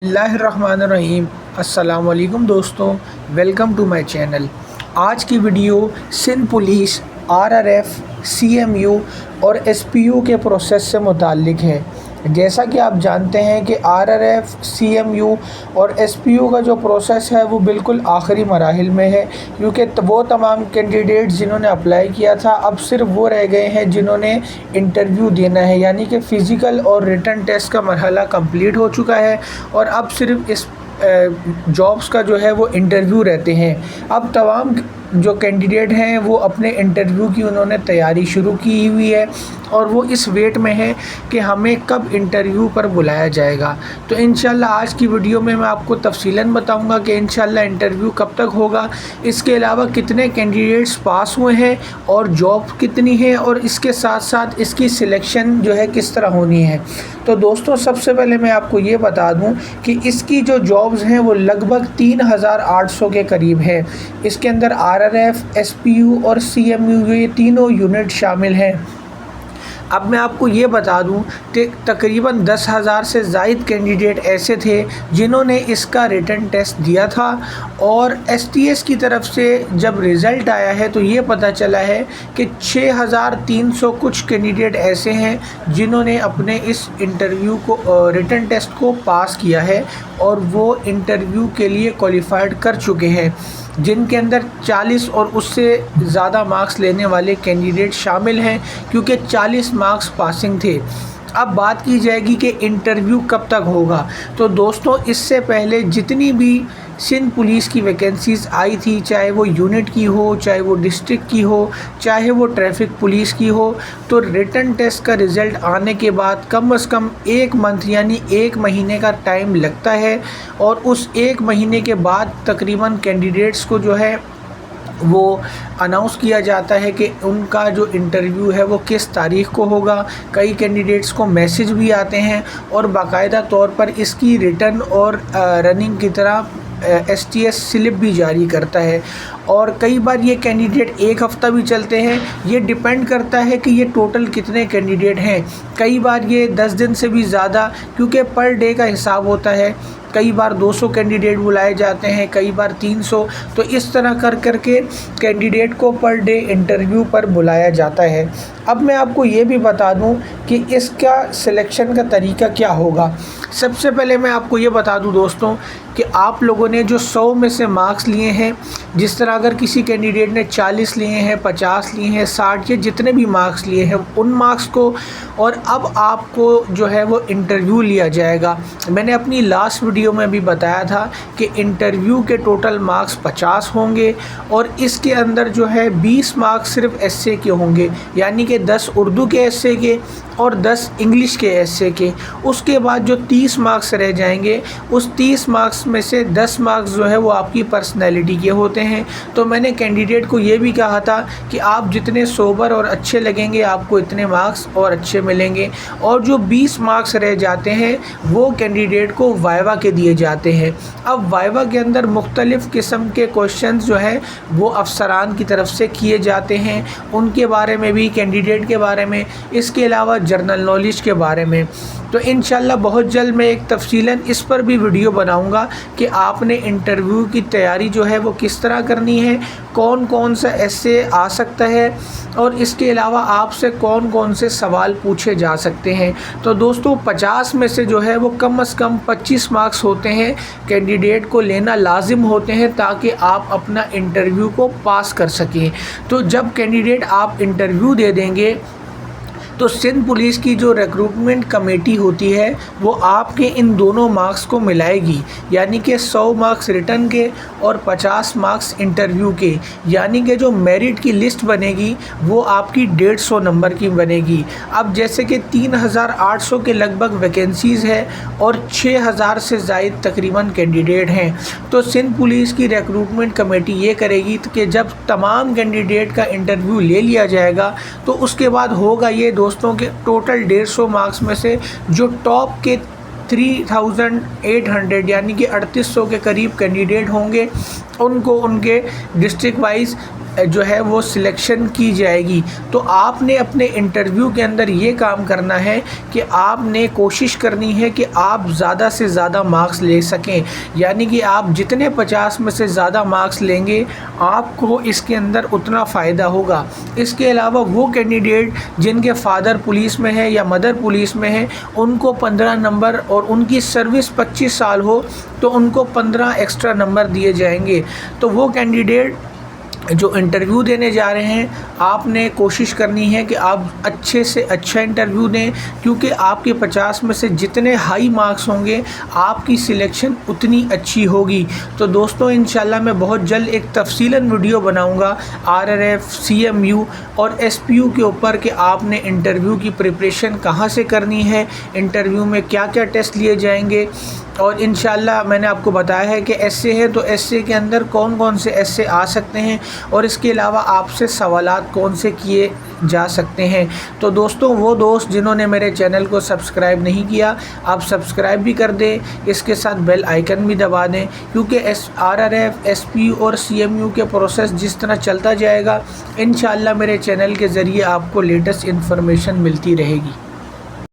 बिस्मिल्लाहिर्रहमानिर्रहीम। अस्सलाम वालेकुम दोस्तों, वेलकम टू माय चैनल। आज की video Sindh police, RRF, CMU और एसपीयू के प्रोसेस से मुताल्लिक है। जैसा कि आप जानते हैं कि आरआरएफ, सीएमयू और एसपीयू का जो प्रोसेस है वो बिल्कुल आखिरी मराहिल में है, क्योंकि वो तमाम कैंडिडेट्स जिन्होंने अप्लाई किया था अब सिर्फ वो रह गए हैं जिन्होंने इंटरव्यू देना है, यानी कि फ़िज़िकल और रिटन टेस्ट का मरहला कंप्लीट हो चुका है और अब सिर्फ इस जॉब्स का जो है वो इंटरव्यू रहते हैं। अब तमाम जो कैंडिडेट हैं वो अपने इंटरव्यू की उन्होंने तैयारी शुरू की हुई है और वो इस वेट में है कि हमें कब इंटरव्यू पर बुलाया जाएगा। तो इंशाल्लाह आज की वीडियो में मैं आपको तफसीलन बताऊंगा कि इंशाल्लाह इंटरव्यू कब तक होगा, इसके अलावा कितने कैंडिडेट्स पास हुए हैं और जॉब कितनी है और इसके साथ साथ इसकी सिलेक्शन जो है किस तरह होनी है। तो दोस्तों, सबसे पहले मैं आपको ये बता दूं कि इसकी जो जॉब्स हैं वो लगभग 3800 के करीब है। इसके अंदर आरआरएफ, एसपीयू और सीएमयू ये तीनों यूनिट शामिल हैं। अब मैं आपको ये बता दूं कि तकरीबन 10,000 से ज़ायद कैंडिडेट ऐसे थे जिन्होंने इसका रिटन टेस्ट दिया था और एसटीएस की तरफ से जब रिज़ल्ट आया है तो ये पता चला है कि 6,300 कुछ कैंडिडेट ऐसे हैं जिन्होंने अपने इस इंटरव्यू को रिटन टेस्ट को पास किया है और वो इंटरव्यू के लिए क्वालिफाइड कर चुके हैं, जिनके अंदर 40 और उससे ज़्यादा मार्क्स लेने वाले कैंडिडेट शामिल हैं, क्योंकि 40 मार्क्स पासिंग थे। अब बात की जाएगी कि इंटरव्यू कब तक होगा। तो दोस्तों, इससे पहले जितनी भी सिंध पुलिस की वैकेंसीज़ आई थी, चाहे वो यूनिट की हो, चाहे वो डिस्ट्रिक्ट की हो, चाहे वो ट्रैफिक पुलिस की हो, तो रिटन टेस्ट का रिज़ल्ट आने के बाद कम से कम 1 मंथ यानी 1 महीने का टाइम लगता है और उस 1 महीने के बाद तकरीबन कैंडिडेट्स को जो है वो अनाउंस किया जाता है कि उनका जो इंटरव्यू है वो किस तारीख़ को होगा। कई कैंडिडेट्स को मैसेज भी आते हैं और बाकायदा तौर पर इसकी रिटर्न और रनिंग की तरह एसटीएस स्लिप भी जारी करता है और कई बार ये कैंडिडेट 1 हफ़्ता भी चलते हैं। ये डिपेंड करता है कि ये टोटल कितने कैंडिडेट हैं। कई बार ये 10 दिन से भी ज़्यादा, क्योंकि पर डे का हिसाब होता है। कई बार 200 कैंडिडेट बुलाए जाते हैं, कई बार 300। तो इस तरह कर के कैंडिडेट को पर डे इंटरव्यू पर बुलाया जाता है। अब मैं आपको ये भी बता दूं कि इसका सिलेक्शन का तरीका क्या होगा। सबसे पहले मैं आपको ये बता दूं दोस्तों कि आप लोगों ने जो 100 में से मार्क्स लिए हैं, जिस तरह अगर किसी कैंडिडेट ने 40 लिए हैं, 50 लिए हैं, 60 या जितने भी मार्क्स लिए हैं उन मार्क्स को, और अब आपको जो है वो इंटरव्यू लिया जाएगा। मैंने अपनी लास्ट वीडियो में भी बताया था कि इंटरव्यू के टोटल मार्क्स 50 होंगे और इसके अंदर जो है 20 मार्क्स सिर्फ एस्से के होंगे, यानी कि 10 उर्दू के एस्से के और 10 इंग्लिश के एस्से के। उसके बाद जो 30 मार्क्स रह जाएंगे, उस 30 मार्क्स में से 10 मार्क्स जो है वो आपकी पर्सनैलिटी के होते हैं। तो मैंने कैंडिडेट को ये भी कहा था कि आप जितने सोबर और अच्छे लगेंगे आपको इतने मार्क्स और अच्छे मिलेंगे, और जो 20 मार्क्स रह जाते हैं वो कैंडिडेट को वाइवा के दिए जाते हैं। अब वाइवा के अंदर मुख्तलिफ़ किस्म के क्वेश्चंस जो हैं वो अफसरान की तरफ से किए जाते हैं, उनके बारे में भी, कैंडिडेट के बारे में, इसके अलावा जनरल नॉलेज के बारे में। तो इंशाल्लाह बहुत जल्द मैं एक तफसीलन इस पर भी वीडियो बनाऊंगा कि आपने इंटरव्यू की तैयारी जो है वो किस तरह करनी है, कौन कौन सा एस्से आ सकता है और इसके अलावा आपसे कौन कौन से सवाल पूछे जा सकते हैं। तो दोस्तों, 50 में से जो है वो कम से कम 25 मार्क्स होते हैं कैंडिडेट को लेना लाजिम होते हैं, ताकि आप अपना इंटरव्यू को पास कर सकें। तो जब कैंडिडेट आप इंटरव्यू दे देंगे तो सिंध पुलिस की जो रिक्रूटमेंट कमेटी होती है वो आपके इन दोनों मार्क्स को मिलाएगी, यानी कि 100 मार्क्स रिटर्न के और 50 मार्क्स इंटरव्यू के, यानी कि जो मेरिट की लिस्ट बनेगी वो आपकी 150 नंबर की बनेगी। अब जैसे कि 3800 के लगभग वैकेंसीज़ है और 6000 से ज़ायद तकरीबन कैंडिडेट हैं। तो सिंध पुलिस की रिक्रूटमेंट कमेटी ये करेगी कि जब तमाम कैंडिडेट का इंटरव्यू ले लिया जाएगा तो उसके बाद होगा ये दोस्तों के टोटल 150 मार्क्स में से जो टॉप के 3800 यानी कि 3800 के करीब कैंडिडेट होंगे, उनको उनके डिस्ट्रिक्ट वाइज جو ہے وہ سلیکشن کی جائے گی۔ تو آپ نے اپنے انٹرویو کے اندر یہ کام کرنا ہے کہ آپ نے کوشش کرنی ہے کہ آپ زیادہ سے زیادہ مارکس لے سکیں، یعنی کہ آپ جتنے 50 میں سے زیادہ مارکس لیں گے آپ کو اس کے اندر اتنا فائدہ ہوگا۔ اس کے علاوہ وہ کینڈیڈیٹ جن کے فادر پولیس میں ہے یا مدر پولیس میں ہے ان کو 15 نمبر اور ان کی سروس 25 سال ہو تو ان کو 15 ایکسٹرا نمبر دیے جائیں گے۔ تو وہ کینڈیڈیٹ جو انٹرویو دینے جا رہے ہیں آپ نے کوشش کرنی ہے کہ آپ اچھے سے اچھا انٹرویو دیں، کیونکہ آپ کے 50 میں سے جتنے ہائی مارکس ہوں گے آپ کی سلیکشن اتنی اچھی ہوگی۔ تو دوستوں انشاءاللہ میں بہت جلد ایک تفصیلاً ویڈیو بناؤں گا RRF CMU اور SPU کے اوپر کہ آپ نے انٹرویو کی پریپریشن کہاں سے کرنی ہے، انٹرویو میں کیا کیا ٹیسٹ لیے جائیں گے، اور انشاءاللہ میں نے آپ کو بتایا ہے کہ ایسے ہے تو ایسے کے اندر کون کون سے ایسے آ سکتے ہیں اور اس کے علاوہ آپ سے سوالات کون سے کیے جا سکتے ہیں۔ تو دوستوں وہ دوست جنہوں نے میرے چینل کو سبسکرائب نہیں کیا آپ سبسکرائب بھی کر دیں، اس کے ساتھ بیل آئیکن بھی دبا دیں، کیونکہ RRF SPU اور CMU کے پروسیس جس طرح چلتا جائے گا انشاءاللہ میرے چینل کے ذریعے آپ کو لیٹسٹ انفارمیشن ملتی رہے گی۔